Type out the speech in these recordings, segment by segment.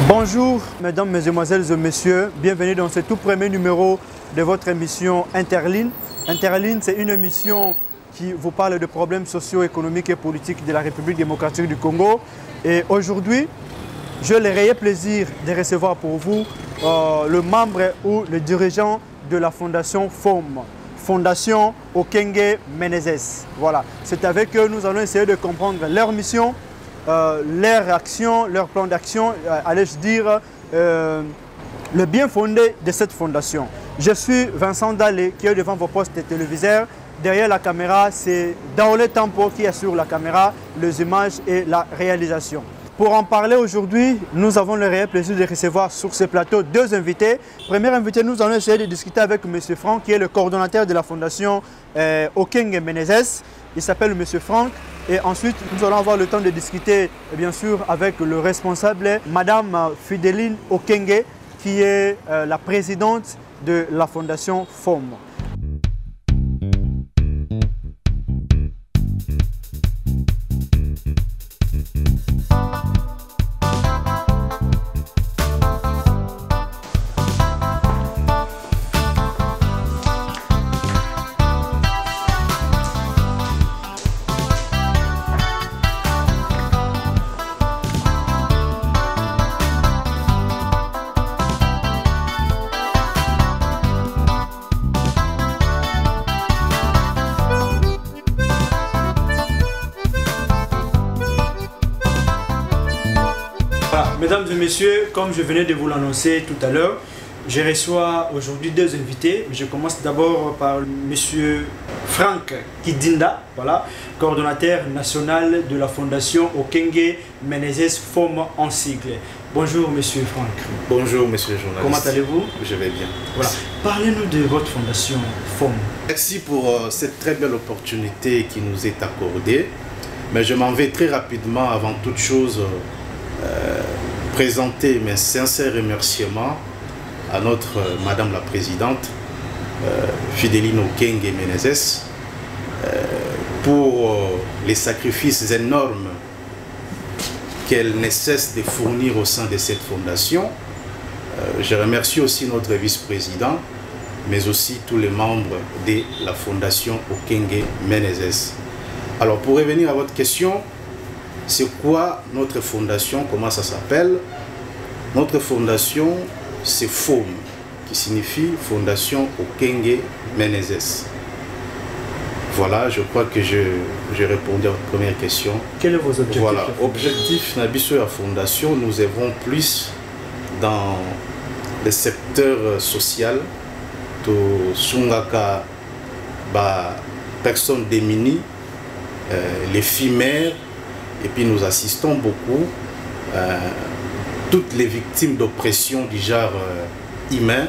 Bonjour mesdames, mesdemoiselles et messieurs, bienvenue dans ce tout premier numéro de votre émission Interline. Interline, c'est une émission qui vous parle de problèmes socio-économiques et politiques de la République démocratique du Congo. Et aujourd'hui, j'ai le réel plaisir de recevoir pour vous le membre ou le dirigeant de la fondation FOM, Fondation Okenge Menezes. Voilà, c'est avec eux que nous allons essayer de comprendre leur mission, leur action, leur plan d'action, allais-je dire, le bien fondé de cette fondation. Je suis Vincent Dalé qui est devant vos postes téléviseurs. Derrière la caméra, c'est Daolé Tampo qui assure la caméra, les images et la réalisation. Pour en parler aujourd'hui, nous avons le réel plaisir de recevoir sur ce plateau deux invités. Premier invité, nous allons essayer de discuter avec M. Franck, qui est le coordonnateur de la fondation Okenge Menezes. Il s'appelle M. Franck. Et ensuite, nous allons avoir le temps de discuter, bien sûr, avec le responsable, Mme Fideline Okenge, qui est la présidente de la fondation FOM. Mesdames et messieurs, comme je venais de vous l'annoncer tout à l'heure, je reçois aujourd'hui deux invités. Je commence d'abord par M. Franck Kidinda, voilà, coordonnateur national de la fondation Okenge Menezes FOM en sigle. Bonjour M. Franck. Bonjour M. le journaliste. Comment allez-vous? Je vais bien. Voilà. Parlez-nous de votre fondation FOM. Merci pour cette très belle opportunité qui nous est accordée. Mais je m'en vais très rapidement, avant toute chose, présenter mes sincères remerciements à notre Madame la Présidente, Fideline Okenge Menezes, pour les sacrifices énormes qu'elle ne cesse de fournir au sein de cette fondation. Je remercie aussi notre vice-président, mais aussi tous les membres de la fondation Okenge Menezes. Alors, pour revenir à votre question, c'est quoi notre fondation? Comment ça s'appelle? Notre fondation, c'est FOM, qui signifie Fondation Okenge Menezes. Voilà, je crois que j'ai répondu à votre première question. Quels sont vos objectifs? Voilà, objectif de la fondation, nous œuvrons plus dans le secteur social, tout sungaka, personnes démunies, les filles mères. Et puis nous assistons beaucoup toutes les victimes d'oppression du genre humain,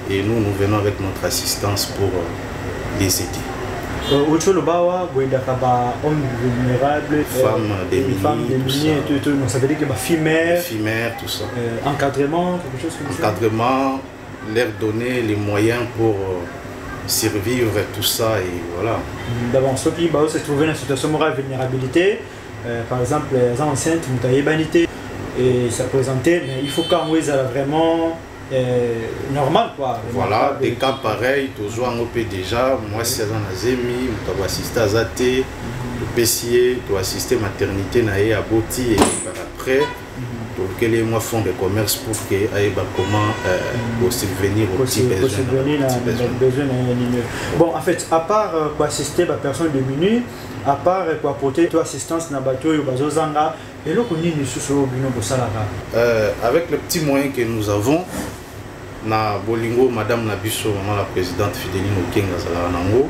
et nous venons avec notre assistance pour les aider. Hommes vulnérables, femmes démunies, ça veut dire que filles mères, tout ça. Encadrement, quelque chose comme ça. Encadrement, leur donner les moyens pour survivre, tout ça, et voilà. D'abord, ceux qui se trouvent dans une situation de vulnérabilité, par exemple, les enceintes, et ça présentait, mais il faut quand même vraiment normal, quoi. Voilà, des cas pareils, toujours en OP déjà. Moi, si j'ai un azemi, je dois assister à Zate, le PCA, je dois assister à la maternité, à Boti, et par après, pour que les mois font des commerces pour que comment subvenir aux petits besoins. Bon, en fait, à part assister à personnes démunies, à part apporter assistance dans le bateau, et là, avec le petit moyen que nous avons, na Bolingo, Madame Nabiso, la présidente Fideline Okenge Zalanango,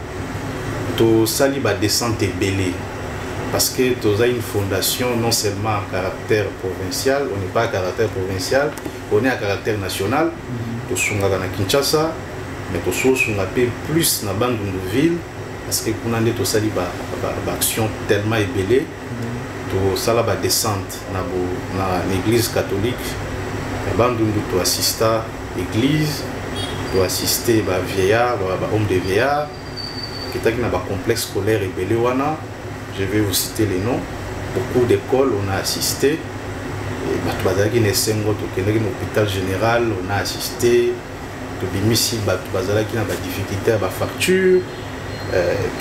to sali ba descente belé. Parce que tu as une fondation non seulement à caractère provincial, on n'est pas à caractère provincial, on est à caractère national. Tu sommes à Kinshasa, mais tu sommes plus dans la bande de ville, parce que nous avons une action tellement ébélée. Tu as une descente dans l'église catholique, tu assistes à l'église, tu assistes à vieillard, à homme de vieillard, qui est un complexe scolaire ébélé. Je vais vous citer les noms. Beaucoup d'écoles, on a assisté. bazalaki na esengo tokendaki na hôpital général, on a assisté tobimisi bato bazalaki na badifficulté ya bafacture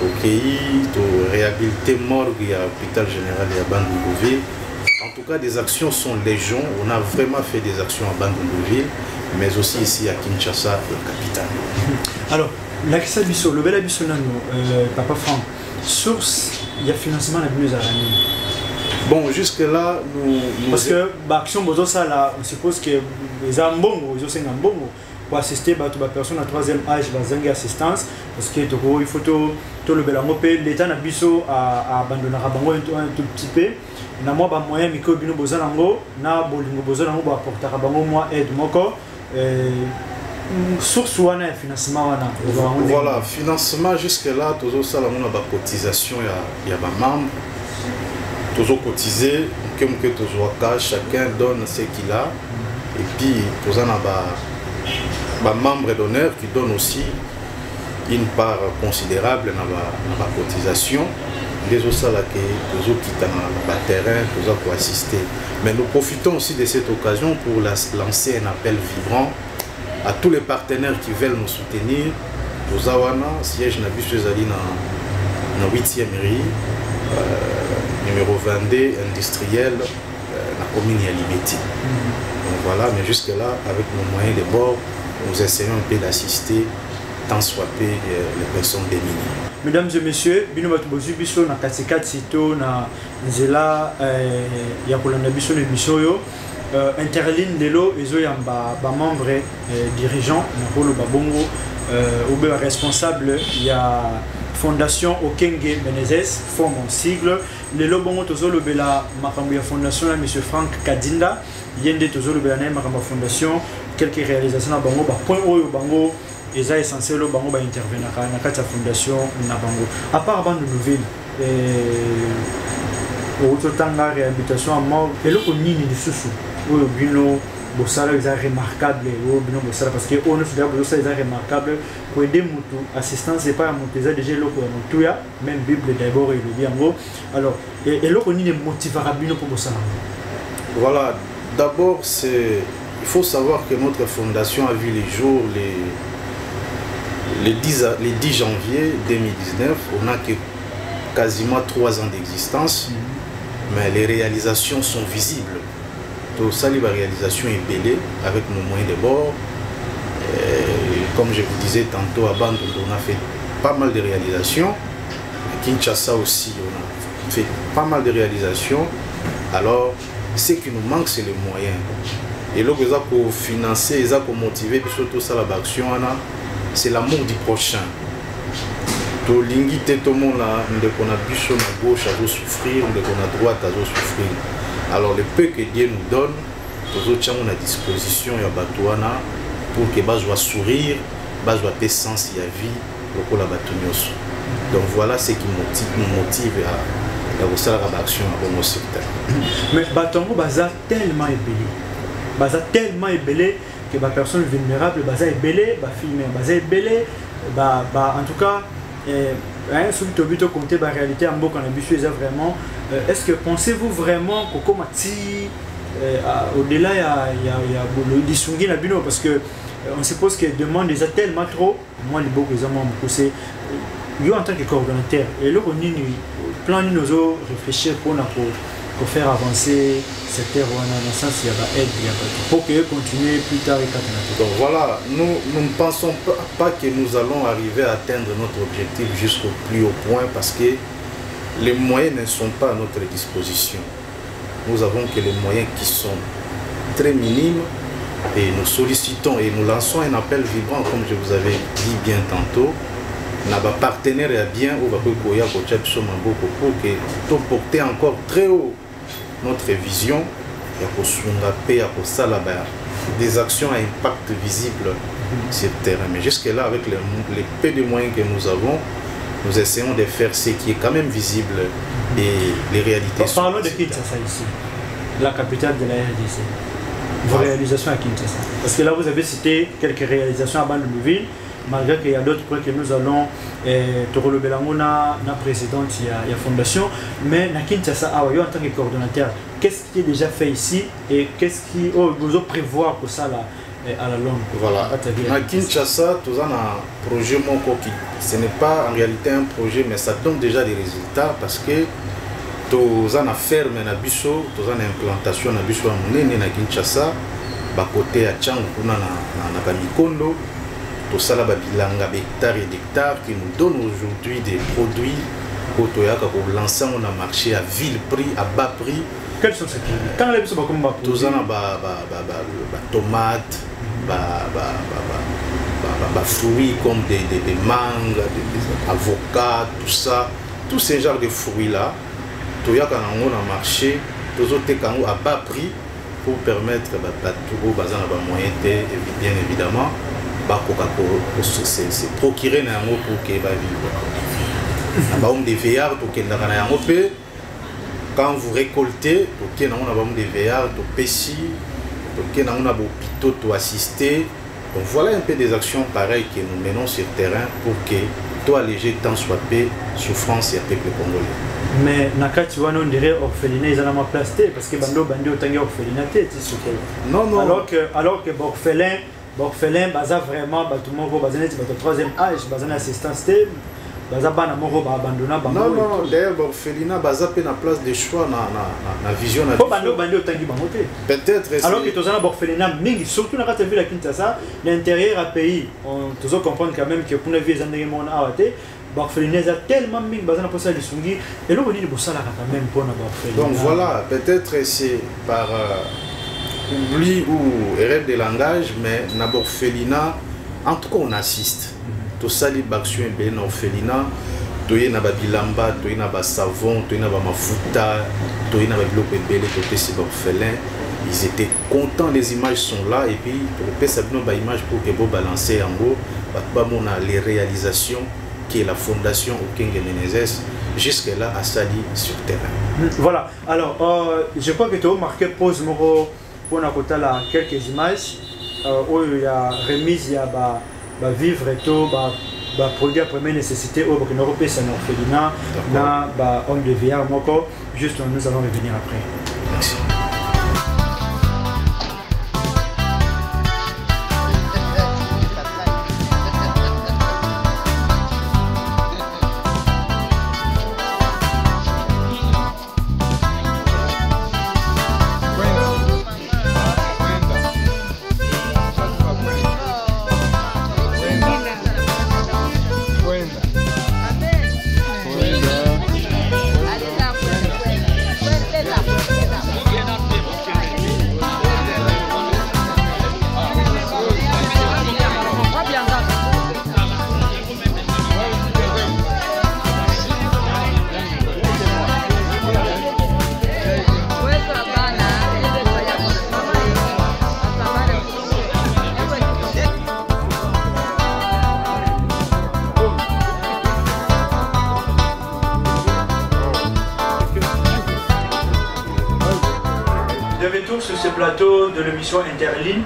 tokei toréhabilité morgue ya hôpital général ya Bandundu-Ville. En tout cas, des actions sont légion. On a vraiment fait des actions à Bandundu-Ville, mais aussi ici à Kinshasa, la capitale. Alors, la Bisso, le bel Bisso Papa Franck, source, il y a financement la mieux à l'année. Bon, jusque-là, nous... Parce que l'action, on suppose que les ambons, ils ont un bon pour assister à personne à troisième âge, dans une assistance, parce que il faut tout le bel l'État n'a Bisso à abandonner un tout petit peu. Na moi ba moyen miko bino bozanango na bolingo bozanango ba portera bango moi aide moko source wana financement wana. Voilà, financement jusque là toujours ça la mona ba cotisation ya ba membre toujours cotiser que toujours ka chacun donne ce qu'il a et puis tozana ba membre d'honneur qui donne aussi une part considérable na ba cotisation. Les autres là qui quittent le terrain, pour assister. Mais nous profitons aussi de cette occasion pour lancer un appel vibrant à tous les partenaires qui veulent nous soutenir. Pour Zawana, siège Nabiso Zali dans 8e rue, numéro 22, industriel, la commune Yalimeti. Donc voilà, mais jusque-là, avec nos moyens de bord, nous essayons un peu d'assister tant soit peu les personnes démunies. Mesdames et messieurs, bino batu bozu biso na katikati sito na nzela ya kolanda biso le biso yo Interline lelo ezo yamba ba membre dirigeant na polo babongo ou bien responsable ya Fondation Okenge Menezes forme en sigle lelo bongo tozo lobela makambo ya fondation na monsieur Franck Kadinda yende tozo lobela na makambo fondation quelques réalisations na bango ba point oyo bango ils sont essentiels au bango ba intervenir na kati ya fondation na bango à part Bandundu-Ville au totanga réhabilitation à mort et le nini de susu au bino bosala est remarquable au bino bosala parce que on se dit bosala est remarquable pour aider mutu assistance c'est pas mutu déjà déjà loko ya mutu ya même bible d'abord il dit en gros alors et le nini motivera bino pour bosala. Voilà, d'abord c'est il faut savoir que notre fondation a vu les jours le 10 janvier 2019, on n'a que quasiment 3 ans d'existence, mais les réalisations sont visibles. Tout ça, la réalisation est belle avec nos moyens de bord. Comme je vous disais tantôt, à Bandundu, on a fait pas mal de réalisations. À Kinshasa aussi, on a fait pas mal de réalisations. Alors, ce qui nous manque, c'est les moyens. Et là, pour financer, pour motiver, surtout ça, l'action, c'est l'amour du prochain. Tout le monde on a bicho à gauche à souffrir, on a droite à souffrir. Alors le peu que Dieu nous donne, nous avons à disposition ya batouana pour que bas soit sourire, bas soit paix sens ya vie, pour la batunyoso. Donc voilà ce qui nous motive à faire la action à bon secteur. Mais batongo baza tellement ébélé. Baza tellement ébélé que les personnes vulnérables sont ébellées, les films sont ébellés, en tout cas, si vous avez compté la réalité en beaucoup vraiment, est-ce que pensez-vous vraiment au-delà il y a le disungui na bino parce que on suppose que demande déjà tellement trop, moi les beaucoup les amants poussé en tant que coordonnateur et là on plan nous réfléchir pour faire avancer cette terre dans le sens il y a aide pour que continuer plus tard et donc voilà nous ne pensons pas que nous allons arriver à atteindre notre objectif jusqu'au plus haut point parce que les moyens ne sont pas à notre disposition. Nous avons que les moyens qui sont très minimes et nous sollicitons et nous lançons un appel vibrant comme je vous avais dit bien tantôt. N'a pas partenaire bien ou pour que porter encore très haut notre vision et des actions à impact visible sur le terrain. Mais jusque-là, avec les peu de moyens que nous avons, nous essayons de faire ce qui est quand même visible et les réalités. Parlons de Kinshasa ici, la capitale de la RDC. Vos réalisations à Kinshasa. Parce que là, vous avez cité quelques réalisations à Bandundu-Ville. malgré qu'il y a d'autres points que nous allons te relever la présidente de la fondation. Mais na Kinshasa, en tant que coordonnateur, qu'est-ce qui est déjà fait ici et qu'est-ce qui vous prévoir pour ça là, à la longue? Voilà. À Kinshasa, tout ça un projet qui ce n'est pas en réalité un projet, mais ça donne déjà des résultats parce que tout ça na ferme na biso, tout ça na implantation na biso à monene na Kinshasa, ba côté à Tchang kuna na Bamikondo, tout ça là ba bilanga hectares et d'hectares qui nous donne aujourd'hui des produits pour lancer on a marché à vil prix, à bas prix. Quels sont ces produits? Quand les biso ba comme ba tout ça na tomates, fruits comme des mangues, des avocats, tout ça, tous ces genres de fruits là. Tout y a un marché, tout à bas prix pour permettre aux moyens bien évidemment se procurer pour qu'ils vivent. Des veillards quand vous récoltez, des veillards, des hôpitaux pour assister. Donc voilà un peu des actions pareilles que nous menons sur le terrain pour que tout alléger tant soit peu souffrance et peuple congolais. Mais nakati wana on dirait orphelinat ils ont ma place parce que bando autant orphelinat non alors que orphelin baza vraiment ba tout le monde baza net ba troisième âge baza na assistance baza bana moko ba abandona bango non d'ailleurs orphelinat baza pe na place de choix na vision na bando autant bango peut-être alors que tous na orphelinat mingi surtout na kata ville à Kinshasa l'intérieur à pays on toujours comprendre quand même que pour na vie zandenge mon awate orphelinat tellement mingi baza na posa lisungi et lo boni bosala quand même pour na orphelinat. Donc voilà, peut-être c'est par oubli ou erreur de langage, mais na orphelinat en tout cas on assiste. Tout ça les action et bien orphelinat, to y na ba bilamba, to y na ba savon, to y na ba mafuta, to y na ba biloko belé côté ces orphelins. Ils étaient contents, les images sont là et puis pour peut savoir ba image pour que vous balancer en haut, ba on a les réalisations qui est la fondation Okenge Menezes jusque-là à Sali sur terrain. Voilà, alors je crois que tu as marqué pause moro pour là quelques images où il y a remise, il y a vivre et tout, produit à première nécessité au Burkina Faso, c'est un orphelinat, na homme de VR moko, juste nous allons revenir après. Merci. Sur ce plateau de l'émission Interline,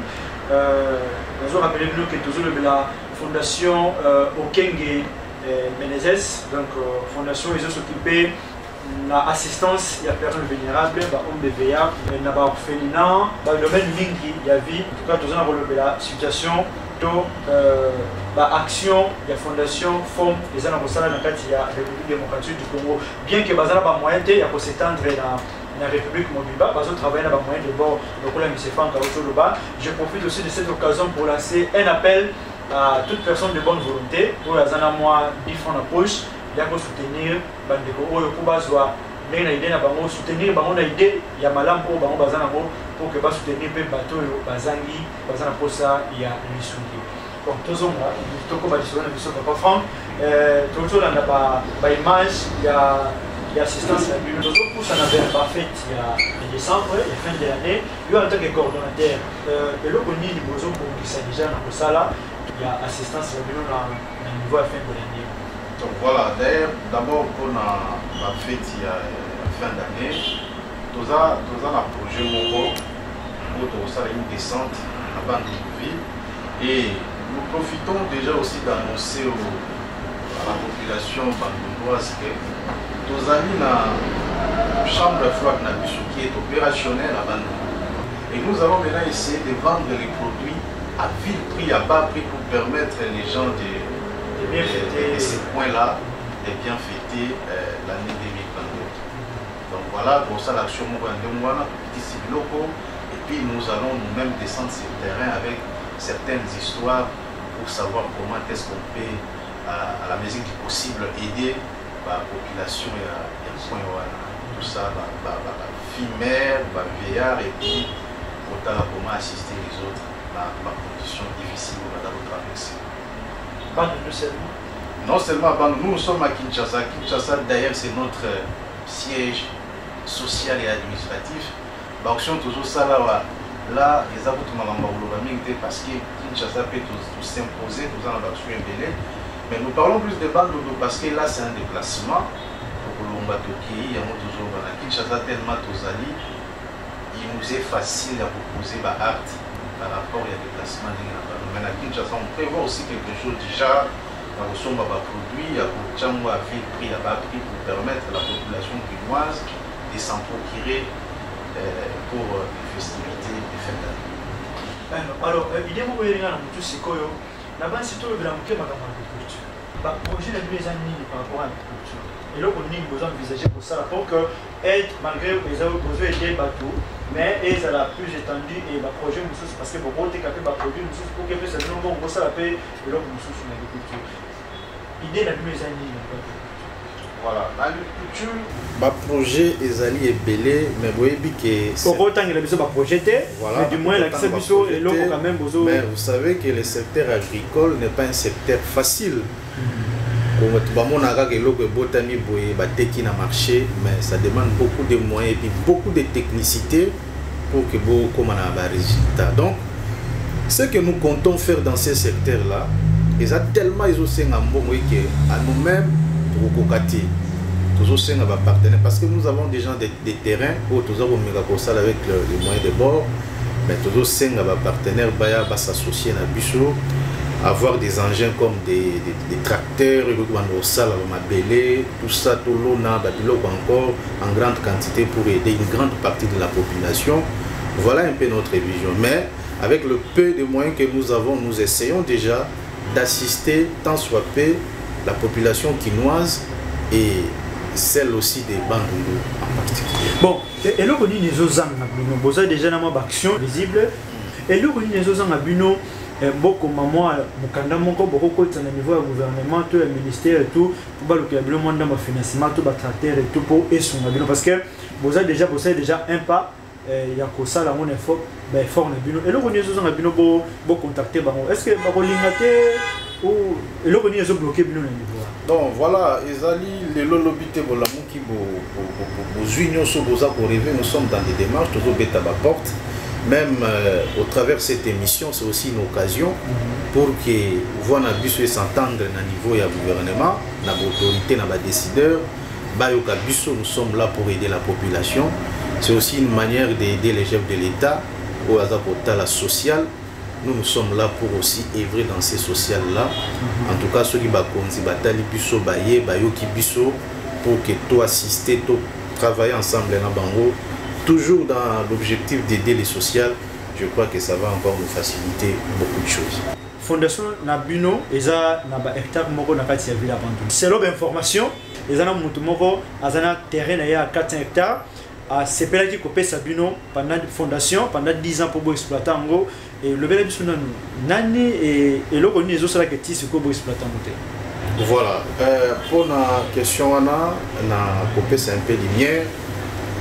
nous rappelons que toujours la fondation Okenge Menezes, donc fondation ils ont s'occupé de l'assistance à personnes vulnérables, hommes de veillard, na orphelinat, dans le domaine mingi il y a vie, en tout cas tous on a relevé la situation, to action de la fondation forme les gens dans la République démocratique du Congo, bien que bazana pas moyen il y a pour s'étendre la République mobile, parce que travailler dans le moyen de bord, je profite aussi de cette occasion pour lancer un appel à toute personne de bonne volonté pour la zana moi bifon la poche, il y a pour soutenir bandeko oyo kubazwa ndena idée na bango soutenir bango na idée ya malam pour bango bazana pour que ba soutenir pe bateau bazangi bazana posa ya lisungi. Bon tozonga toko ba disona biso papa Franck tozola na ba image ya l'assistance à l'Union pour ça n'avait pas fait il y a décembre, la fin de l'année, lui en tant que coordonnateur, et le connu du besoin pour qui s'est déjà dans ça là, il y a assistance à l'Union à niveau à la fin de l'année. Donc voilà, d'ailleurs, d'abord pour la fête il y a la fin d'année, tout ça a projet Moko pour ça une descente à bande de vie et nous profitons déjà aussi d'annoncer à la population bandundoise que nos amis na chambre froide qui est opérationnelle à Bandundu. Et nous allons maintenant essayer de vendre les produits à vil prix, à bas prix pour permettre les gens de ces points-là de bien fêter l'année 2022. Donc voilà, pour ça l'action Mourandemouana, petit locaux. Et puis nous allons nous-mêmes descendre sur le terrain avec certaines histoires pour savoir comment est-ce qu'on peut, à la mesure du possible, aider la population et tout ça, filles mères, vieillards, et puis comment assister les autres dans la condition difficile où nous avons traversé. Non seulement nous sommes à Kinshasa. Kinshasa d'ailleurs c'est notre siège social et administratif. L'action toujours ça là les avocats parce que Kinshasa peut tout s'imposer, tout en action embellée. Mais nous parlons plus de Bandundu parce que là c'est un déplacement pour Lombatoki, il y a toujours à Kinshasa tellement Tozali, il nous est facile à proposer art par rapport à déplacement. Mais à Kinshasa on prévoit aussi quelque chose déjà dans le sombre produit, à ville prix à bas prix pour permettre à la population quinoise de s'en procurer pour les festivités de fin d'année. Alors, il y a un peu de là-bas, c'est tout le grand agriculture. Le projet de les années par rapport à l'agriculture. Et là, on a besoin d'envisager pour ça, pour que, malgré les besoins d'aider bateaux, mais ils sont plus étendus et le projet, parce que beaucoup de produits, pour que ça nous on ça la paix, et là, on sur l'agriculture. L'idée de les années. Voilà, l'agriculture, le projet Ezali est belé, mais vous voyez que pour autant il a besoin de projeter, voilà, mais du moins la et l'eau quand même besoin. Mais vous savez que le secteur agricole n'est pas un secteur facile. Comme tout le monde a dit que botani boye bateki na marché, mais ça demande beaucoup de moyens et puis beaucoup de technicité pour que vous comme on a un résultat. Donc, ce que nous comptons faire dans ces secteurs-là, ils ont tellement ils ont que à nous-mêmes toujours c'est partenaire parce que nous avons déjà des terrains où toujours avec les moyens de bord, mais toujours c'est partenaire va s'associer à Bissau, avoir des engins comme des tracteurs, tout ça, tout l'eau encore en grande quantité pour aider une grande partie de la population. Voilà un peu notre vision. Mais avec le peu de moyens que nous avons, nous essayons déjà d'assister tant soit peu la population quinoise et celle aussi des Bandundu en particulier. Bon, et là, on dit que nous avons déjà une action visible. Et là, on dit que nous avons beaucoup de moments, beaucoup de niveau du gouvernement, tout le ministère et tout, pour le financement, tout le tracteur et tout pour et son avion. Parce que vous avez déjà un pas, il y a que ça, là, on est fort, et là, on dit que nous avons contacté. Est-ce que vous avez et là, on est bloqué le niveau. Donc voilà, les lolobités qui nous sommes dans des démarches, toujours bêta à porte. Même au travers de cette émission, c'est aussi une occasion pour que vous puissiez s'entendre au niveau du gouvernement, de l'autorité, des décideurs. Nous sommes là pour aider la population. C'est aussi une manière d'aider les chefs de l'État au hasard la sociale. Nous sommes là pour aussi œuvrer dans ces sociales-là. En tout cas, ceux qui batali biso baye bayoki biso pour que toi assister, toi travailler ensemble dans Bango, toujours dans l'objectif d'aider les sociales. Je crois que ça va encore nous faciliter beaucoup de choses. Fondation Nabino, ils ont un hectare moko na kati ya ville Bandundu. Selon l'information, ils ont mutu moko azana terrain à 400 hectares. C'est pour qui copé Sabino pendant la fondation pendant 10 ans pour exploiter en gros et le bel épisode nani et le connu les autres qui tissent pour exploiter en voilà pour la question on a copé c'est un peu lumière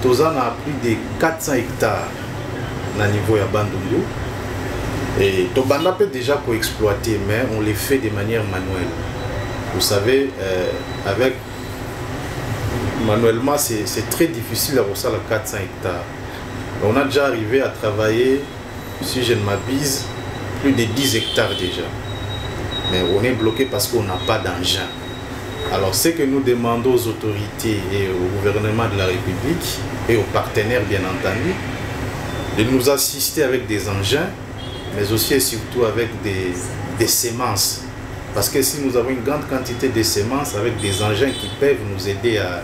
tous on a plus de 400 hectares na niveau ya Bandundu et to banda peut déjà pour exploiter mais on les fait de manière manuelle. Vous savez avec manuellement, c'est très difficile à ça à 400 hectares. On a déjà arrivé à travailler, si je ne m'abuse, plus de 10 hectares déjà. Mais on est bloqué parce qu'on n'a pas d'engin. Alors, ce que nous demandons aux autorités et au gouvernement de la République et aux partenaires, bien entendu, de nous assister avec des engins, mais aussi et surtout avec des semences. Parce que si nous avons une grande quantité de semences avec des engins qui peuvent nous aider à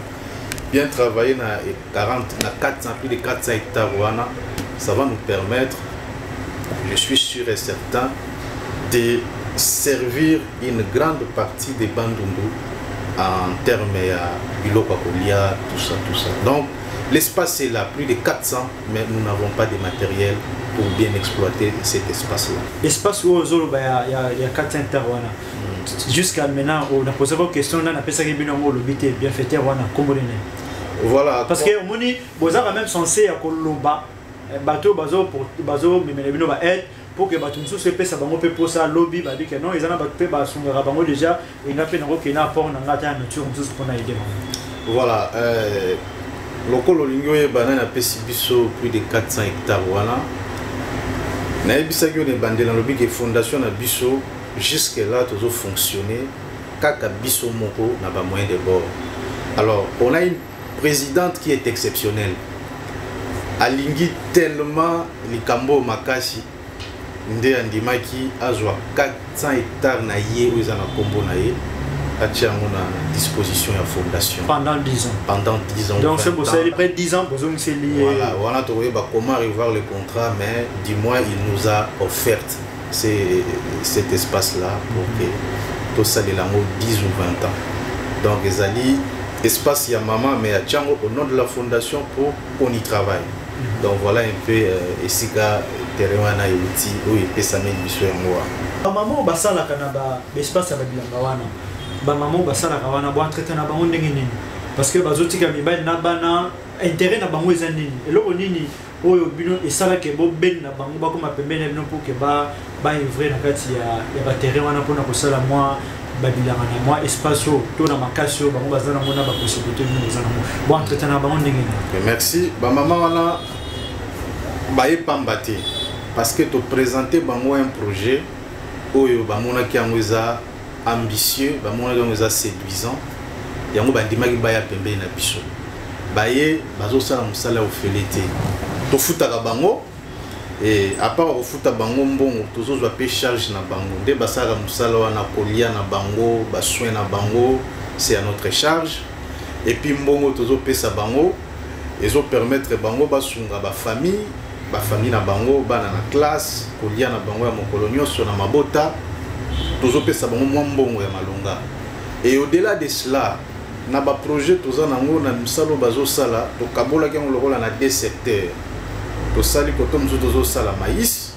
bien travailler dans plus de 400 hectares, ça va nous permettre, je suis sûr et certain, de servir une grande partie des Bandundu en termes de bilopacolia, tout ça. Donc, l'espace est là, plus de 400, mais nous n'avons pas de matériel pour bien exploiter cet espace-là. L'espace où il y a 400 hectares, jusqu'à maintenant, on a posé une question, on a pensé que le bien fait, voilà. Parce que vous avez même censé à Koloba, bateau, pour que bateau se passe à bango pour ça lobby bah dit que non ils en a battu bah son rabango déjà il n'a pas n'a apport n'a pas nature pour na aider. Voilà, lokolo lingo e banana pesi biso plus de 400 hectares voilà. Na ebisa que ne bandela lobby que fondation na biso jusque là toujours fonctionner kaka biso moko na ba moyen de bord. Alors, on a une présidente qui est exceptionnelle. Alingi tellement likambo makasi nde andimaki azwa 400 hectares na ye ou ezana kombo na ye atia na disposition ya fondation pendant 10 ans. Donc c'est pour ça il est près de 10 ans pour nous c'est lié. Voilà, on a trouvé comment revoir le contrat mais du moins il nous a offert cet espace là pour que tout ça les langues 10 ou 20 ans. Donc ezali espace ya maman mais atia au nom de la fondation pour qu'on y travaille. Donc voilà un peu ici terrain na yuti ou pesa na biso ya moi. Ba maman basala kana ba espace ya bilanga wana. Ba maman basala ka wana bo entretien na bango ndenge nini. Parce que bazotika mibali na bana intérêt na bango eza nini. Eloko nini oyo bino esala ke bo ben na bango ba koma pembeni bino pour que ba ivrer na kati ya ba terrain wana pour na kosala moi ba bilanga na moi espace to na makasi bango bazana mona ba possibilité bino bazana mo. Bo entretien na bango ndenge nini. Merci. Ba maman wana ba epambate. Parce que tu présenter un projet où il y a ambitieux, il séduisant, il y a un pembe na biso. Baye bazo sala musala ofelete. To futa bango et à part au futa bango mbongo tozo zo pe charge na bango. De basala musala wana kolia na bango, ba soin na bango, c'est à notre charge. Et puis mbongo tozo pesa bango, ils ont permettre bango basunga ba famille na bango bana na classe kolia na bango ya mokolonio so na mabota tozo pesa bango mwa mbongo ya malonga. Et au-delà de cela na ba projet toza nango na misalo bazo sala to kabola ke ngolokola na deux secteurs to sali koto mzo tozo sala maïs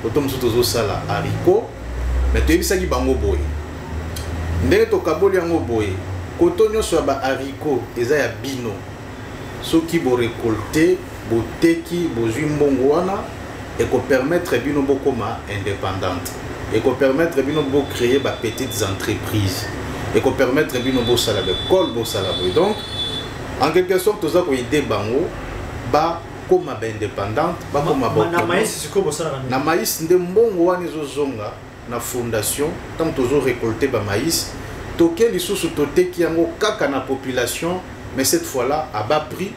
koto mzo tozo sala haricot mais to ebisa ki bango boye ndenge to kabola yango boye koto nyoso ya ba haricot eza ya bino soki bo récolter boteki bozwi mbongo wana et ko permettre bino bokoma indépendante et ko permettre bino bo créer ba petites entreprises et ko permettre bino bo sala be col bo sala bo. Donc en quelque sorte toza ko aider bango ba koma ba indépendante ba koma ba na maïs siko bo sala na maïs nde mbongo wana ezozonga na fondation tant tozo récolter ba maïs toke lisusu toteki yango kaka na population mais cette fois-là à bas prix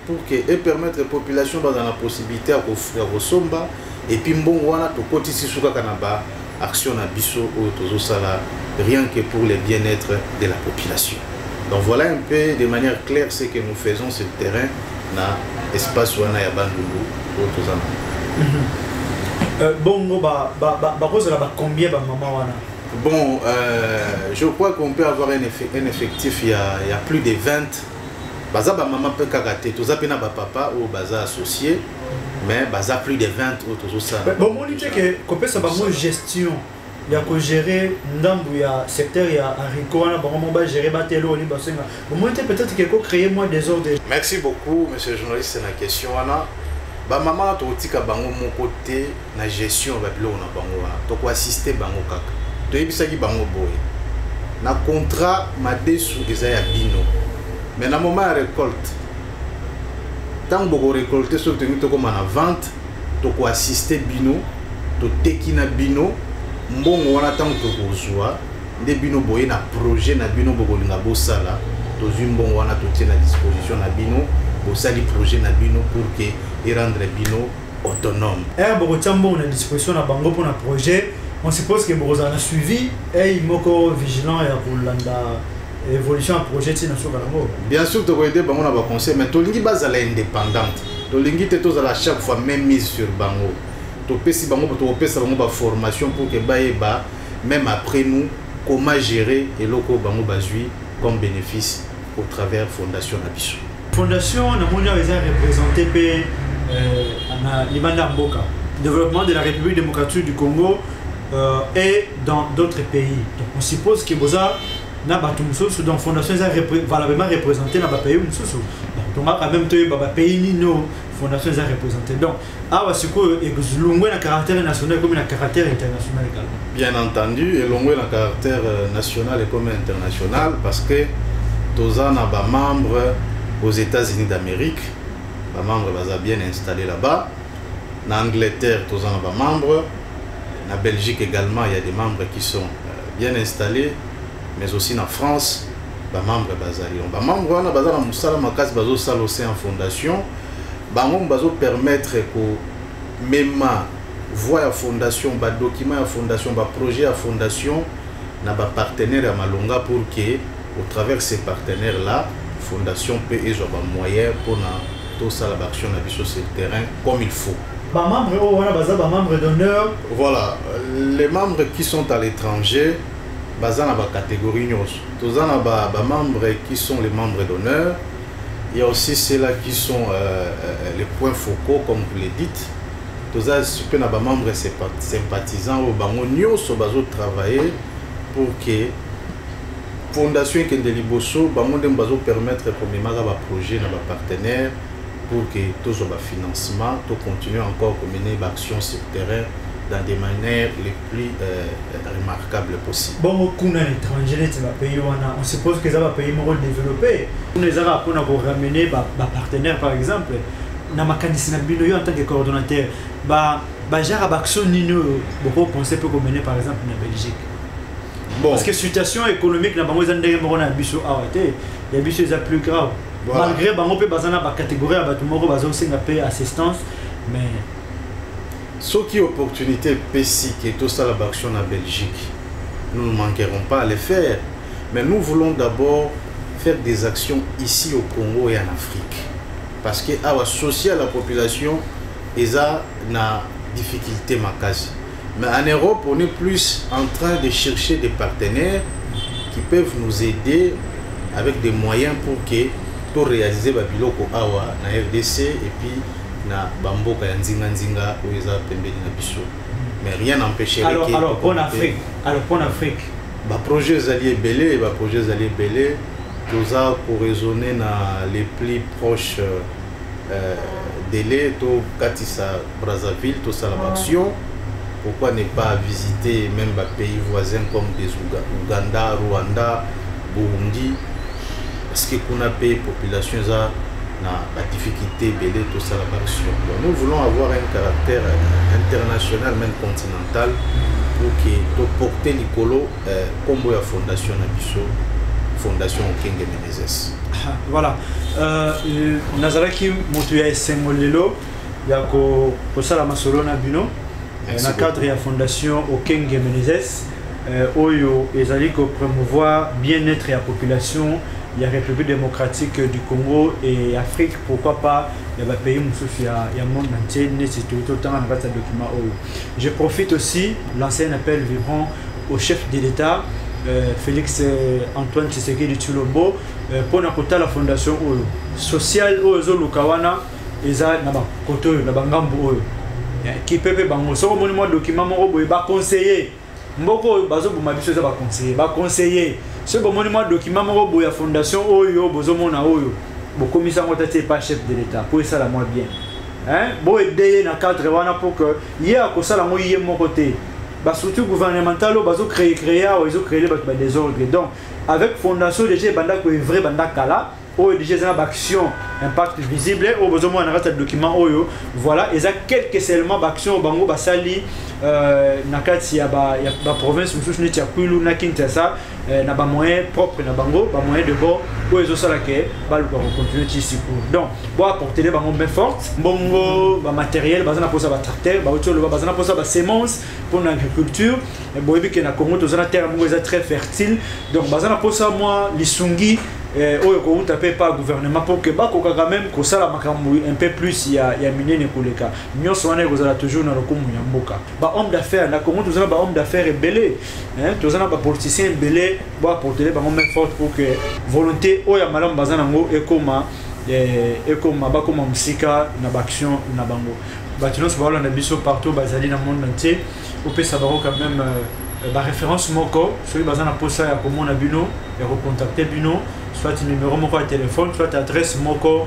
pour que et permettre la population dans la possibilité à offrir au somba et puis bon wana to kotisi suka kana ba action na biso au tozo sala rien que pour le bien-être de la population. Donc voilà un peu de manière claire ce que nous faisons sur le terrain na espace wana ya Bandundu au tozana. Bon cause là combien ba maman wana? Bon je crois qu'on peut avoir un effectif il y a plus de 20. Baza ba maman peut karaté tous apena ba papa ou baza associé mais baza plus de 20 autres ça. Bon on dit que qu'on peut ça ba gestion il y a que gérer ndambu ya secteur ya haricot na ba ba gérer ba telo ni ba senga. Bon peut-être que créer moi des ordres. Merci beaucoup monsieur le journaliste c'est la question wana. Ba maman to tika bango mon côté na gestion ba bilo na bango wana. To ko assister bango kaka. To yebisa ki bango boy. Na contrat ma desu eza ya bino. Mais dans le moment de récolte, tant que vous récoltez, surtout comme en vente, vous assistez bino, vous tekina bino, bon on attend que vous jouez, des bino boye na projet na bino bolinga bosala, vous bon on a tout à disposition na bino, vous sali projet na bino pour que et rendre bino autonome. On a disposition à Bango pour un projet. On suppose que vous avez suivi et il est vigilant pour l'évolution du projet. Bien sûr, tu as aidé Bango dans le conseil, mais tu as base indépendante. Tu as chaque fois même mise sur Bango. Tu as Bango formation pour que même après nous, comment gérer et loko Bango Bazui comme bénéfice au travers Fondation Nabiso. Fondation Namonia est représentée par Libanda Mboka, développement de la République démocratique du Congo et dans d'autres pays. Donc on suppose que Boza n'a pas tout le donc Fondation est valablement représentée dans le pays. Donc on a quand même tous les pays ni nos fondations sont représentées. Donc c'est que l'ongwe a un caractère national comme un caractère international également. Bien entendu, et l'ongwe a un caractère national et comme international parce que tous on a des membres aux États-Unis d'Amérique, les membres sont bien installés là-bas. En Angleterre, tous on a des membres. En Belgique également, il y a des membres qui sont bien installés, mais aussi en France, les membres sont les membres on a dans Moussala Makas bazo salosé en fondation. Bango bazo permettre que même voix à fondation, ba document à fondation, ba projet à fondation, na ba partenaire à Malonga pour que au travers de ces partenaires là, fondation peut avoir des moyens pour tout ça l'action sur le terrain comme il faut. Membres d'honneur. Voilà, les membres qui sont à l'étranger, basés dans la catégorie nous. Tous les membres qui sont les membres d'honneur. Il y a aussi ceux-là qui sont les points focaux, comme vous le dites. Tous les membres sympathisants au bango nous sommes travailler pour que Fondation Kendeliboso bango permettre pour mes projets dans partenaires pour que tous les financements tout continuer encore à mener l'action sur le terrain dans des manières les plus remarquables possibles. Bon, on a l'étranger, on suppose que ça va payer mon rôle développé. On les a pour ramener des partenaires par exemple. Dans ma candidature en tant que coordonnateur, j'ai action beaucoup penser peut mener par exemple en Belgique. Bon. Parce que la situation économique dans les pays les bichos sont plus grave. Voilà. Malgré que on peut baser dans la catégorie de assistance, mais ce qui est opportunité PSI qui est tout ça la action en Belgique, nous ne manquerons pas à le faire. Mais nous voulons d'abord faire des actions ici au Congo et en Afrique. Parce que associer à la population, ils ont des difficultés makasi. Mais en Europe, on est plus en train de chercher des partenaires qui peuvent nous aider avec des moyens pour que tout réaliser babiloko awa na RDC et puis na bamboka ya nzinga où ils ont pembeni na biso. Mais rien n'empêcherait que alors pour l'Afrique projets alliés belé tout ça pour raisonner dans les plus proches délais tout Katissa Brazzaville tout ça la action. Pourquoi ne pas visiter même des pays voisins comme des Ouganda, Rwanda, Burundi? Parce que qu'on a payé population ça la difficulté belé tout ça la action. Nous voulons avoir un caractère international même continental pour que porter l'icolo comme la fondation Nabiso, fondation Kenge Menezes. Voilà. Nazaraki Motuya Sengolelo yako posala masolo na bino. Dans le cadre de la fondation Okenge Menezes, Oyo ezali ko promouvoir bien-être de la population, il y a République démocratique du Congo et Afrique, pourquoi pas il y a des pays il y a monde entier, tout autant dans ce document. Je profite aussi, lancer un appel vibrant au chef de l'État, Félix Antoine Tshisekedi Tshilombo, pour la fondation sociale Oyo Lukawana, eza na ba koto na bangambu oyo. Qui peut bango so monument document moko boye ba conseiller mboko bazo buma biso za ba conseiller ce monument document moko boye ya fondation oyo bozo mona oyo bo commission ngotati pas chef de l'état pour ça la moi bien bo aider na cadre wana pour que hier ko sala mo yé mon côté ba structure gouvernementale bazo créer ils ont créé ba désordre donc avec fondation déjà banda ko vrai banda kala ou déjà une action impact visible ou besoin on a un document oyo voilà et ça quelques seulement d'action bango basali nakati ya ba province mususu neti ya Kwilu na Kinshasa na ba moyen propre na bango ba moyen de bord ou ezo sala ke ba continuer ici donc bo apporter les bango main forte bongo ba matériel bazana posa ba tracteur ba otolo bazana posa ba semence pour l'agriculture et bo ebi ke na Congo tozana terre bongo est très fertile donc bazana posa moi lisungi oyo ko taper pas gouvernement pour que ba ko quand même ko sala makambo un peu plus ya minene koleka nyonso wana ko sala toujours na lokumu ya mboka ba homme d'affaires na Congo tozana ba homme d'affaires belé hein tozana ba politicien belé ba porter ba main forte pour que volonté oya malamu bazana ngo ekoma ba koma musika na ba action na bango ba tino so ba na biso partout bazali na monde entier au peut savoir quand même ba référence moko celui bazana posa ya komona bino ya recontacter bino soit numéro moko de téléphone soit adresse moko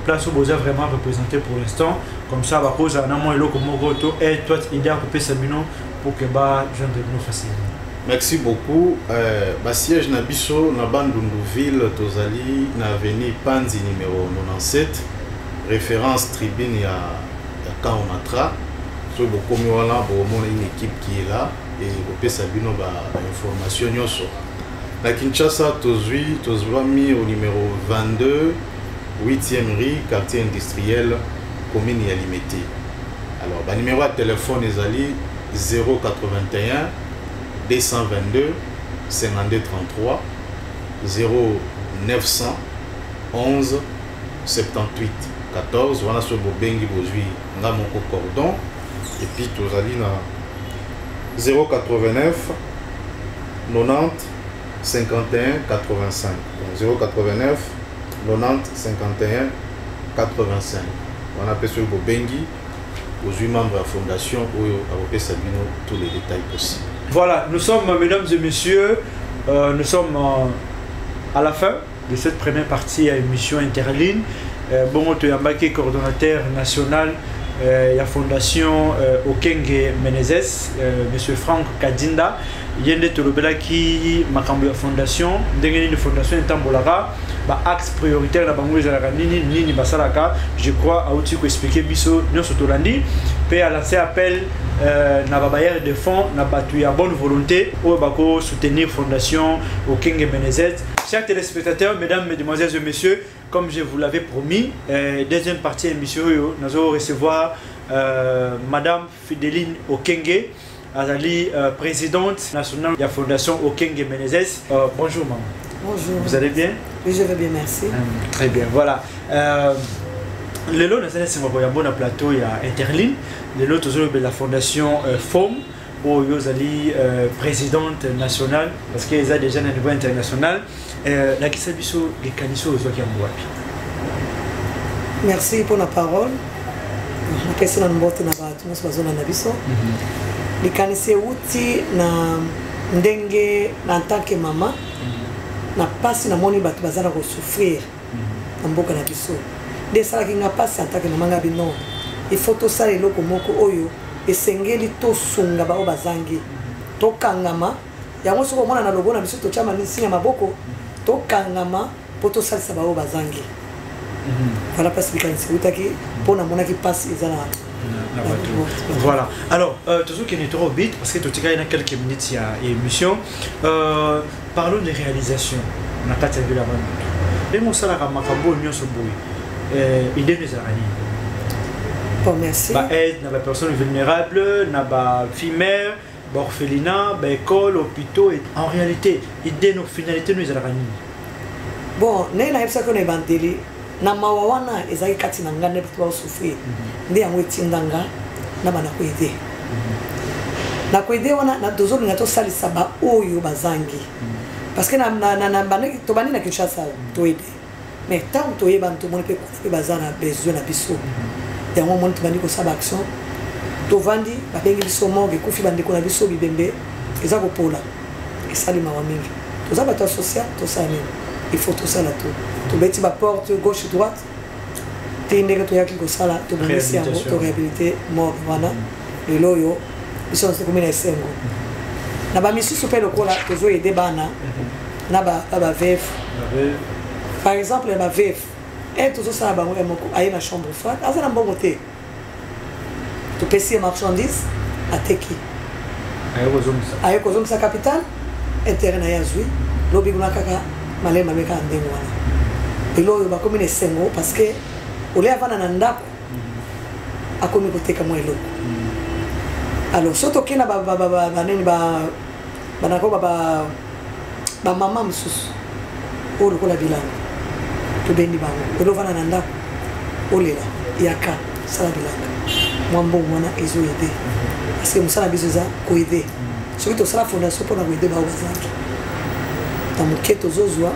place où vous êtes vraiment représenté pour l'instant comme ça va cause un amont et l'autre moko to et toi idée à couper sa bino pour que ba jeune de nous facilement. Merci beaucoup. Siège na biso na Bandunduville tozali na avenue Panzi numéro 97 référence tribune ya Kaonatra so beaucoup mieux là pour une équipe qui est là et couper sa bino ba information nyoso. La Kinshasa, Tozui mis au numéro 22, 8e rue, quartier industriel, commune Yalimeti. Alors, le numéro de téléphone est 081 222 52 33 0900 11 78 14. Voilà ce Bobengi Bozui, Namoko Cordon. Et puis, Tozali na 089 90 51 85 donc 089 90 51 85 on appelle sur Bobengi aux 8 membres de la fondation où à Sabino tous les détails possibles. Voilà, nous sommes mesdames et messieurs nous sommes à la fin de cette première partie à émission Interline. Bon Toyambaki coordonnateur national la fondation Okenge Menezes monsieur Franck Kadinda yende tolobela ki makambo ya fondation ndenge ni fondation etambolaka ba axe prioritaire na bango ezalaka nini basalaka je crois auti ko expliquer biso nyonso tolandi pe à lancer appel na ba bailleurs de fonds na batu ya bonne volonté oyo bako soutenir fondation Okenge Menezes. Chers téléspectateurs, mesdames, mesdemoiselles et messieurs, comme je vous l'avais promis, deuxième partie de l'émission, nous allons recevoir Madame Fideline Okenge, présidente nationale de la fondation Okenge Menezes. Bonjour maman. Bonjour. Vous allez bien? Oui, je vais bien, merci. Très bien, voilà. Le lot, nous avons un bon plateau, il y a Interline. Le lot, nous avons la fondation FOM. Où Yozali présidente nationale parce qu'ils ont déjà un niveau international. La Kisabiso, les Kaniso, aux Okiamouapi. Merci pour la parole. La question de notre nabiso. Les Kanise outi na ndenge en tant que maman na passe na moni batu bazala ko souffrir na mboka na biso. De sala ki nga passe en tant que maman ngabino. Il faut tout ça eloko moko oyo esengeli to sunga ba bazangi to kangama yango soko mona na logo na biso to chama ni sinya maboko to kangama poto salsa ba bazangi voilà parce que quand c'est utaki pour na mona qui passe ezala voilà alors toujours qui est trop vite parce que tout il y a quelques minutes il y a émission parlons des réalisations na kati ya la bande et mon sala ka makambo nyonso boy idée des aranis. Bon, merci. Aide na personnes vulnérables, na femmes, orphelinat, école, hôpitaux. En réalité, idée nos finalités nous allons. Bon, nous avons ça qu'on est bandeli. Na mawawana ezaki kati na ngane pour souffrir. Ndi yango etindanga na bana ko aider. Na ko aider wana na dozo ngato salisa ba oyo bazangi. Parce que na bana to bani na Kinshasa to aider. Mais tant to yeba to moni pe ko bazana besoin na biso. Il y a un moment où on a action. Tu vends, tu as biso morgue, tu fais des biso bibembe, et ça pour là. Et ça les mawaming. Tout ça va social, tout ça il faut tout ça là tout. Tu mets ta porte gauche droite. Tu n'es que tu as ça là, tu mets ça tu réhabiliter morgue voilà. Le loyo, ils sont comme les sengo. Na ba misu super le cola, tu veux aider bana. Na ba vef. par exemple ma veuve et tout ça bango ya moko aye na chambre froide azana mbongo te to pesi marchandise ateki aye kozomisa capital intérêt na yazwi lobi kuna kaka malema meka ndengo wana elo yo bakomi ne sengo parce que ole avana na ndako akomi koteka mo eloko alors soto kena ba neni ba banako ba mama msusu o lokola bilanga to bendi bango elo vana na ndako olela yaka sala bilanga mwambo mwana ezo aider parce que musala biso za ko aider soki to sala fondation pour na ko aider ba bazanki tamuke tozozwa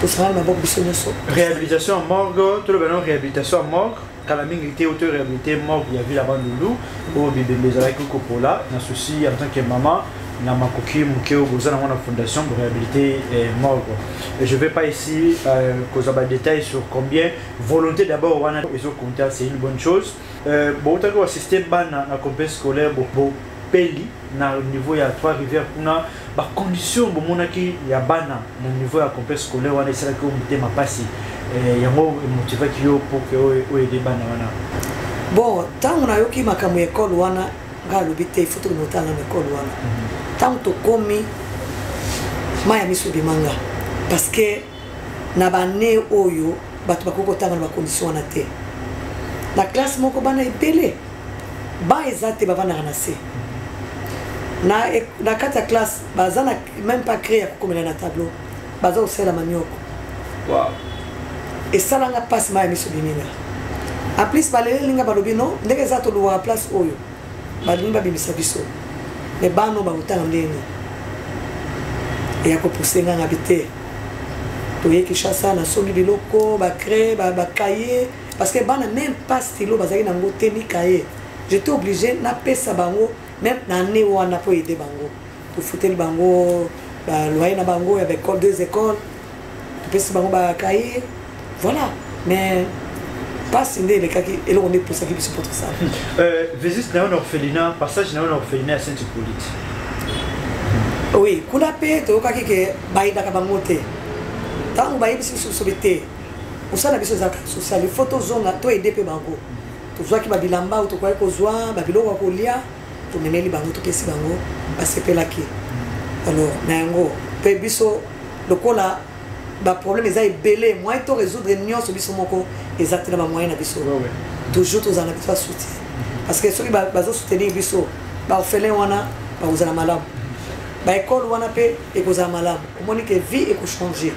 to sala na boko biso nyoso réhabilitation en morgue tout le ballon réhabilitation en morgue Kalamingi était auto réhabilité morgue il y avait la bandulu au bébé bezala ko pola na souci en tant que maman na makoki mukeo bozana na fondation pour réhabiliter morgue. Et je vais pas ici causer des détails sur combien volonté d'abord wana ils ont compté c'est une bonne chose. Bon tant assister ban na complexe scolaire bo peli na niveau ya Trois-Rivières kuna ba condition bo monaki ya bana na niveau ya complexe scolaire wana c'est là que on ma passer yango motivé qui yo pour que o aider bana wana. Bon tant on a yoki makamu école wana ngalobite il faut que nous tanga école wana. Tant to komi maya miso bimanga parce que na bane oyo batu bakoko tanga ba condition wana te la classe moko bana ebele ba ezate bavana ranase na kata classe bazana même pas créer comme na tableau baza osela manioko wow et ça là passe maya miso biminga en plus balele linga balobi no ndenge za to lo place oyo balinga bimisa biso mais bano ba utanga ndeni et à pousser nga habiter to yeki chassa na somi biloko ba créer ba cahier parce que bana même pas stylo bazaki na ngote ni cahier j'étais obligé na pesa bango même na né wana pour aider bango pour foutre bango ba loyer na bango avec école deux écoles pesa bango ba cahier voilà mais pas sindé les kaki et on est pour ça qui se porte ça visite na un orphelinat passage na un orphelinat à Saint-Hippolyte. Oui, kuna pe to kaki ke baida ka bangote tangu bayi biso sobete usana biso za social photo zona to aider pe bango to zwa ki ba bilamba to kwa ko zwa ba biloko ko lia to meneli bango to pesi bango basepela ki alors na yango pe biso lokola ba problème eza ebele moi to résoudre nyonso biso moko exactement ba moyen na biso toujours to zana biso soutien parce que soki ba zo soutenir biso ba orphelin wana ba uzana malamu ba école wana pe ekoza malamu omoni que vie eko changer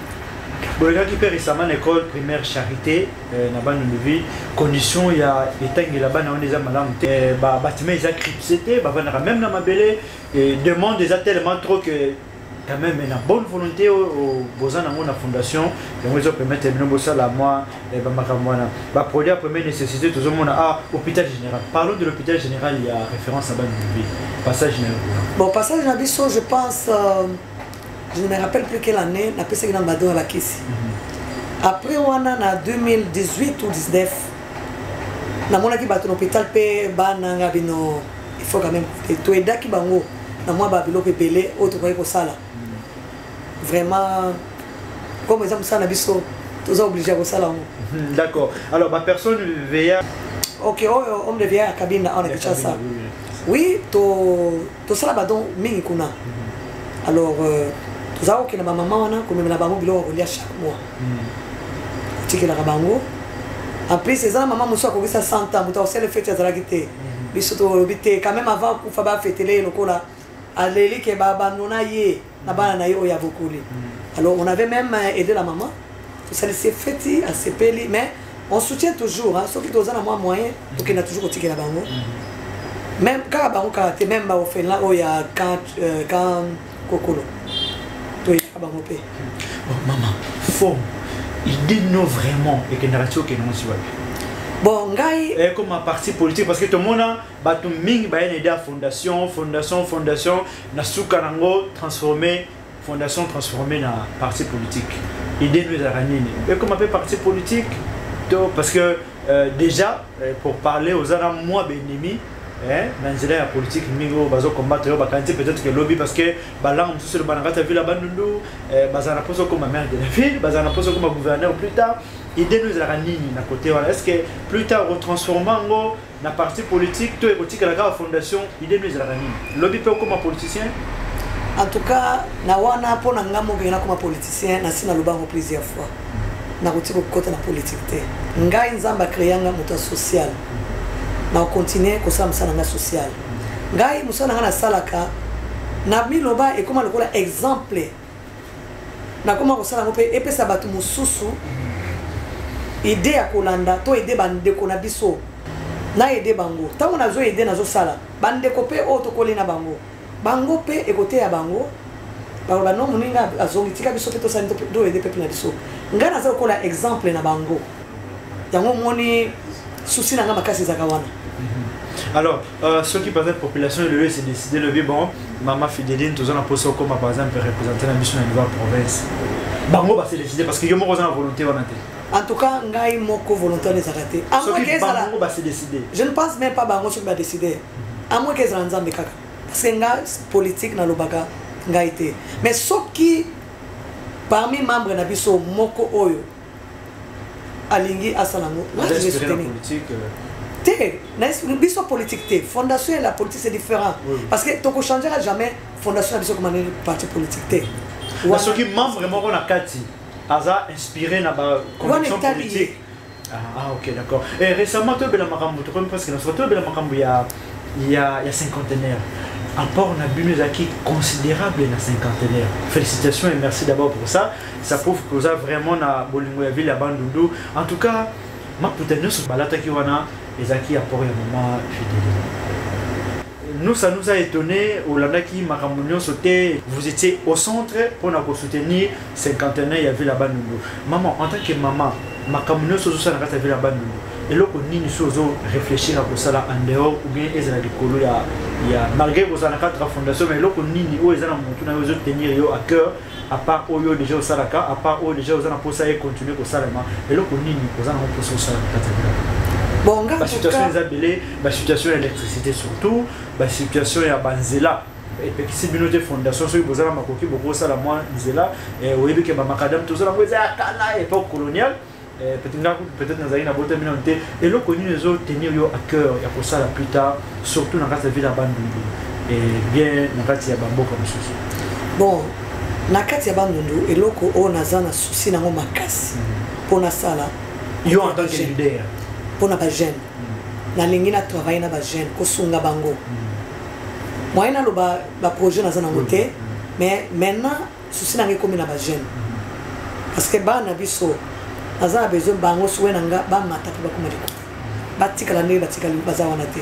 bon là qui fait récemment l'école primaire charité na bana de vie condition ya etangi la bana on déjà malamu te ba bâtiment ils a crypté ba bana même na mabele et demande déjà tellement trop que quand même une bonne volonté au besoin dans la fondation et moi je permettre de nous ça la moi et ba makamwana ba produire première nécessité tout le monde à hôpital général parlons de l'hôpital général il y a référence à bana de vie passage général bon passage na biso je pense je ne me rappelle plus quelle année na pesa na bado la kisi après wana na 2018 ou 19 na mona ki bato l'hôpital pe bana ngabino il faut quand même to edaki bango na moi ba biloko belé autre ko sala vraiment comme exemple ça na biso tous obligé à sala d'accord alors ma personne veilla OK homme de veilla cabine on a déjà ça oui to sala badon mingi kuna alors tous a que na maman wana comme na bango biloko lia chaque mois tiki la bango en plus c'est ça maman muso ko ça 100 ans muto aussi le fait ya gite biso to bité quand même avant pour faire fêter les lokola aleli ke baba nona ye na bana na yo ya bokuli alors on avait même aidé la maman tout ça s'est fait à sepeli mais on soutient toujours hein sauf que dans un moyen donc il a toujours tiki la bango même quand bango ka même ba fait là il y a quand kokolo to ya bango pe maman forme il dit non vraiment et que narration que non si bon ngai et comme un parti politique parce que tout le monde ba tout ming ba une idée fondation na suka nango transformer fondation transformer na parti politique idée nous aranini et comme un peu parti politique parce que déjà pour parler aux ara moi benimi dans la politique mingo bazo combattre yo bakanti peut-être que lobby parce que balang sur le banangata ville bandundu bazana poso comme maire de la ville bazana poso comme gouverneur plus tard idée nous la nini na côté voilà est-ce que plus tard retransformant ngo na parti politique to politique la fondation idée nous la nini lobby peut comme politicien en tout cas na wana pona ngamo ngena comme politicien na sina lubango plusieurs fois na kutiko côté na politique te ngai nzamba créanga moto social na continuer kosala msala na social ngai musala na salaka na biloba e koma lokola exemple na koma kosala ngope epesa batu mususu idée ya kolanda to idée bandeko na biso na idée bango tango nazo idée nazo sala bandeko pe oto kolina bango bango pe ekote ya bango ba no muninga azongitika biso pe to sala do idée pe na biso ngai nazo kola exemple na bango yango moni souci na makasi za kawana. Alors, ceux qui parlent de population, le c'est décidé le bon, maman Fidéline, tous en posé comme par exemple représenter la mission à niveau province. Bango va se décider parce que yo mo la volonté on a. En tout cas, ngai moko volonté les arrêter. Ceux qui bango va se décider. Je ne pense même pas bango qui va décider. À moins que Zanzambe kaka. Parce que ngai politique na lobaka ngai té. Mais ceux qui parmi membres na biso moko oyo alingi asalango, là je vais soutenir. Biso politique té fondation et la politique c'est différent parce que tu ne changeras jamais fondation biso comme parti politique té parce que membre vraiment on a kati aza inspiré na ba conviction politique ah ok d'accord et récemment tu bela makambo tu comme parce que notre tu bela makambo il y a cinquantenaire apport na bimezaki considérable na cinquantenaire félicitations et merci d'abord pour ça prouve que vous avez vraiment na bolingo ya ville ya Bandundu en tout cas ma peut-être sur balata ki wana ezaki apport ya maman Fidéline. Nous ça nous a étonné Olanda ki makamunyo sauté vous étiez au centre pour nous soutenir cinquantenaire ya ville ya Bandundu. Maman en tant que maman makamunyo sozo ça na kata ville ya Bandundu. Et là on nini sozo réfléchir à ça en dehors ou bien ezala likolo ya malgré que ça na kata fondation mais là on nini o ezala mutu na ozo tenir yo à cœur à part oyo déjà au salaka à part oyo déjà aux ana posa et continuer ko salama et là on nini aux ana posa au salaka. Bon, la situation des abélés, la situation de l'électricité surtout, la situation de la banzela. Et puis si bien notre fondation, ceux qui vous avez makoki beaucoup ça la moins zela et oui que ma macadam tout ça la vous à Kana époque coloniale peut-être nous avons abordé minauté et là connu les autres tenir yo à cœur et pour ça la plus tard surtout dans la ville à Bandundu et bien dans la ya Bambo comme ça. Bon, na kati ya Bandundu et loko o nazana souci na makasi pour na sala yo en tant que leader pour na ba jeune na lingi na travailler na ba jeune ko sunga bango moi na lo ba projet na zana ngote mais maintenant souci na ngekomi na ba jeune parce que ba na biso azana besoin bango souwe nanga ba mataki ba komari batikala ne batikali bazawana te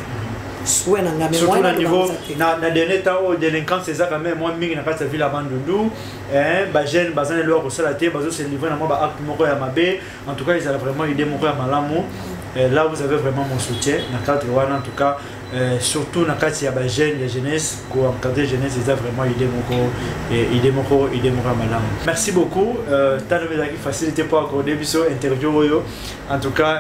souwe nanga mais moi na niveau na dernier temps au délinquance c'est ça quand même moi mingi na kati ville à Bandundu ba jeune bazana lo ko sala te bazo se livrer na moi ba acte moko ya mabe en tout cas ils allaient vraiment aider moko ya malamu. Là vous avez vraiment mon soutien dans le cadre en tout cas surtout dans le cadre de la jeunesse pour encadrer jeunesse ils ont vraiment aidé mon madame. Merci beaucoup t'as de facilité pour accorder biso interview en tout cas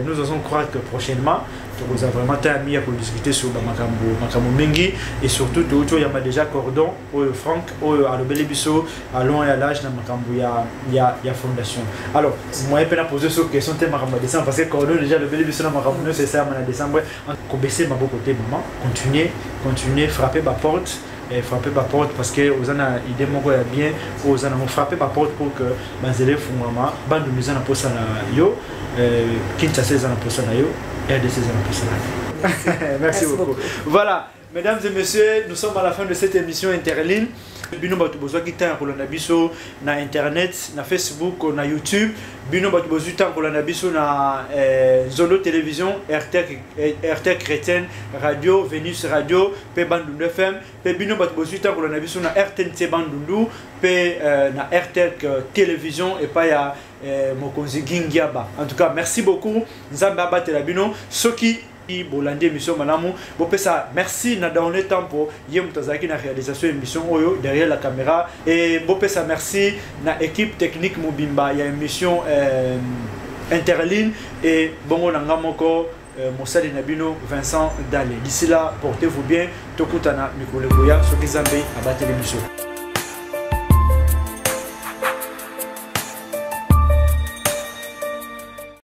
nous osons croire que prochainement vous avez vraiment mis pour discuter sur makambo mingi et surtout tout il y a déjà cordon au Franck au alobele biso allons à l'âge na makambo ya fondation. Alors moi je peux poser cette question thème makambo décembre parce que cordon déjà le bel biso na makambo c'est ça en décembre ko baisser ma côté maman continuer frapper ma porte et frapper ma porte parce que aux ana idée moko ya bien aux ana frapper ma porte pour que banzele fungama bandu mizana posa na yo Kinshasa za na posa na yo RDC za na posa na yo. Merci beaucoup. Voilà, mesdames et messieurs, nous sommes à la fin de cette émission Interline. Bino batu bozwa kita ko na biso na internet, na Facebook, na YouTube. Bino batu bozwa kita ko na biso na Zolo télévision, RT chrétienne, radio, Venus radio, pe Bandundu FM, pe bino batu bozwa kita ko na biso na RTNC Bandundu, pe na RT télévision et pas ya Mokonzi Gingiaba. En tout cas, merci beaucoup. Nzamba batela bino soki bolandi émission malamu bopesa merci na dans le temps pour yemutazaki na réalisation émission oyo derrière la caméra et bopesa merci na équipe technique mobimba ya émission Interline et bongo nanga moko Moussali Nabino, Vincent Dallé. D'ici là, portez-vous bien. Tokutana Mikole Goya, Sokizambe, Abate l'émission.